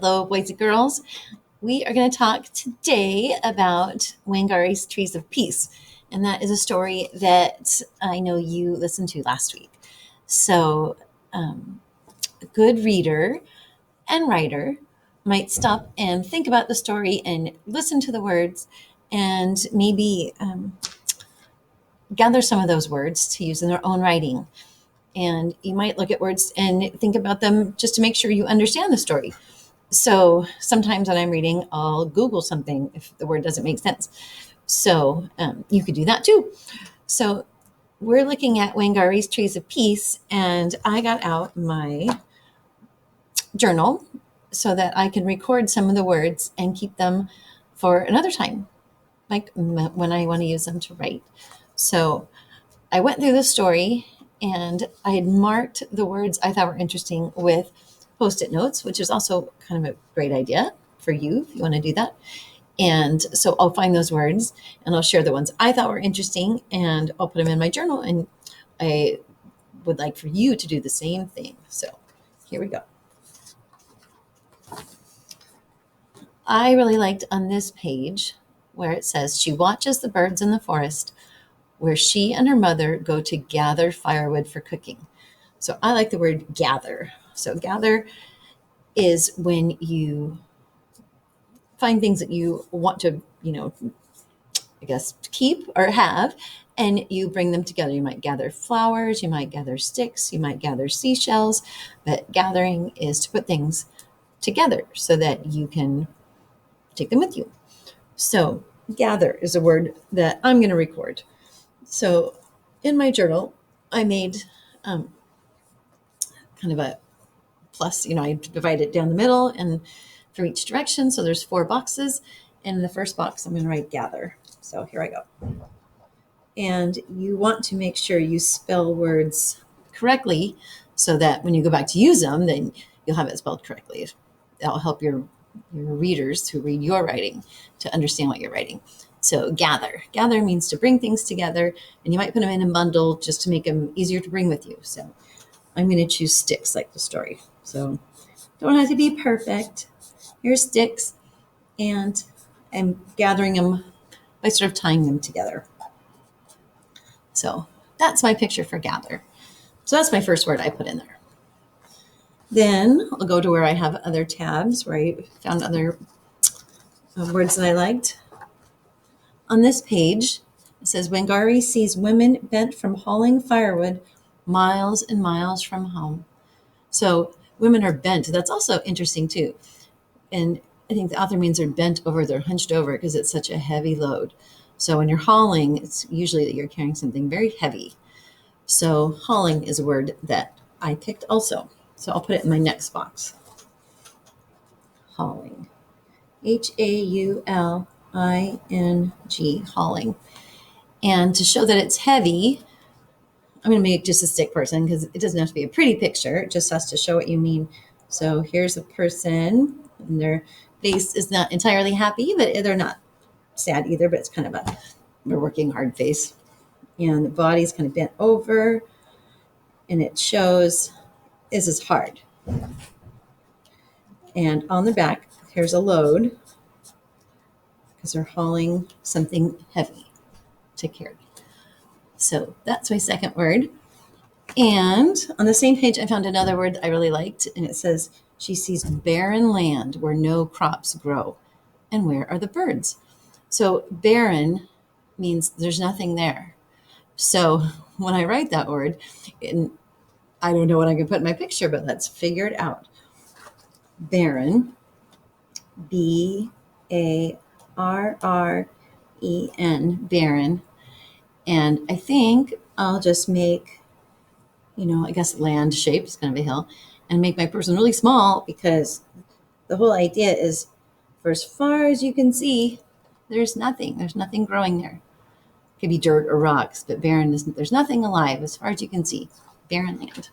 Hello, boys and girls. We are going to talk today about Wangari's Trees of Peace. And that is a story that I know you listened to last week. So, a good reader and writer might stop and think about the story and listen to the words and maybe gather some of those words to use in their own writing. And you might look at words and think about them just to make sure you understand the story. So sometimes when I'm reading, I'll Google something if the word doesn't make sense. So you could do that too. So we're looking at Wangari's Trees of Peace, and I got out my journal so that I can record some of the words and keep them for another time, like when I want to use them to write. So I went through the story and I had marked the words I thought were interesting with Post-it notes, which is also kind of a great idea for you if you want to do that. And so I'll find those words and I'll share the ones I thought were interesting and I'll put them in my journal. And I would like for you to do the same thing. So here we go. I really liked on this page where it says, she watches the birds in the forest where she and her mother go to gather firewood for cooking. So I like the word gather. So gather is when you find things that you want to, I guess, keep or have, and you bring them together. You might gather flowers, you might gather sticks, you might gather seashells, but gathering is to put things together so that you can take them with you. So gather is a word that I'm going to record. So in my journal, I made kind of a plus, I divide it down the middle and for each direction. So there's 4 boxes. And in the first box, I'm going to write gather. So here I go. And you want to make sure you spell words correctly so that when you go back to use them, then you'll have it spelled correctly. That'll help your readers who read your writing to understand what you're writing. So gather. Gather means to bring things together, and you might put them in a bundle just to make them easier to bring with you. So I'm going to choose sticks like the story. So don't have to be perfect. Here's sticks, and I'm gathering them by sort of tying them together. So that's my picture for gather. So that's my first word I put in there. Then I'll go to where I have other tabs where I found other words that I liked. On this page, it says, Wangari sees women bent from hauling firewood miles and miles from home. So women are bent. That's also interesting too. And I think the author means they're bent over, they're hunched over because it's such a heavy load. So when you're hauling, it's usually that you're carrying something very heavy. So hauling is a word that I picked also. So I'll put it in my next box. Hauling. Hauling, hauling. And to show that it's heavy, I'm going to make just a stick person because it doesn't have to be a pretty picture. It just has to show what you mean. So here's a person, and their face is not entirely happy, but they're not sad either, but it's kind of a working hard face. And the body's kind of bent over, and it shows this is hard. And on the back, here's a load because they're hauling something heavy to carry. So that's my second word. And on the same page, I found another word I really liked, and it says, she sees barren land where no crops grow. And where are the birds? So barren means there's nothing there. So when I write that word, and I don't know what I can put in my picture, but let's figure it out. Barren, Barren, barren. And I think I'll just make, I guess land shape is kind of a hill, and make my person really small because the whole idea is for as far as you can see, there's nothing. There's nothing growing there. It could be dirt or rocks, but barren is, there's nothing alive as far as you can see. Barren land.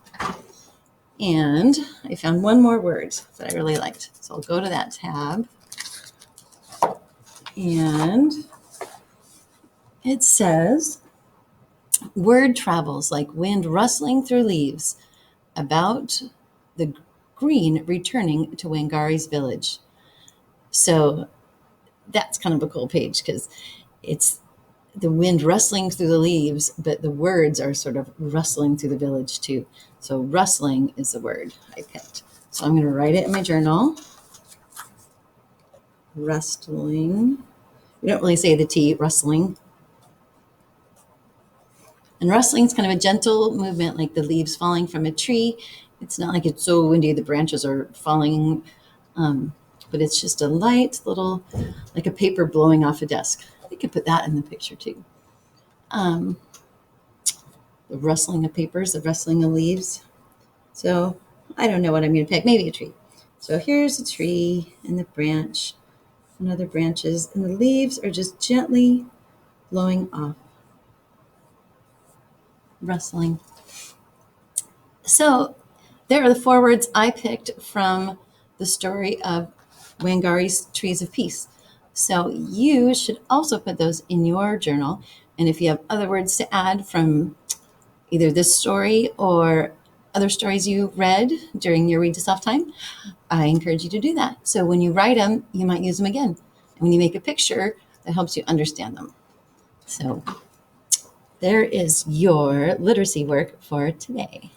And I found one more word that I really liked. So I'll go to that tab. And it says, word travels like wind rustling through leaves about the green returning to Wangari's village. So that's kind of a cool page because it's the wind rustling through the leaves, but the words are sort of rustling through the village too. So rustling is the word I picked. So I'm going to write it in my journal. Rustling. We don't really say the T, rustling. And rustling is kind of a gentle movement, like the leaves falling from a tree. It's not like it's so windy the branches are falling, but it's just a light little, like a paper blowing off a desk. We could put that in the picture too. The rustling of papers, the rustling of leaves. So I don't know what I'm going to pick. Maybe a tree. So here's a tree and the branch and other branches, and the leaves are just gently blowing off, rustling. So there are the 4 words I picked from the story of Wangari's Trees of Peace. So you should also put those in your journal. And if you have other words to add from either this story or other stories you read during your read to self time, I encourage you to do that. So when you write them, you might use them again. And when you make a picture, that helps you understand them. So there is your literacy work for today.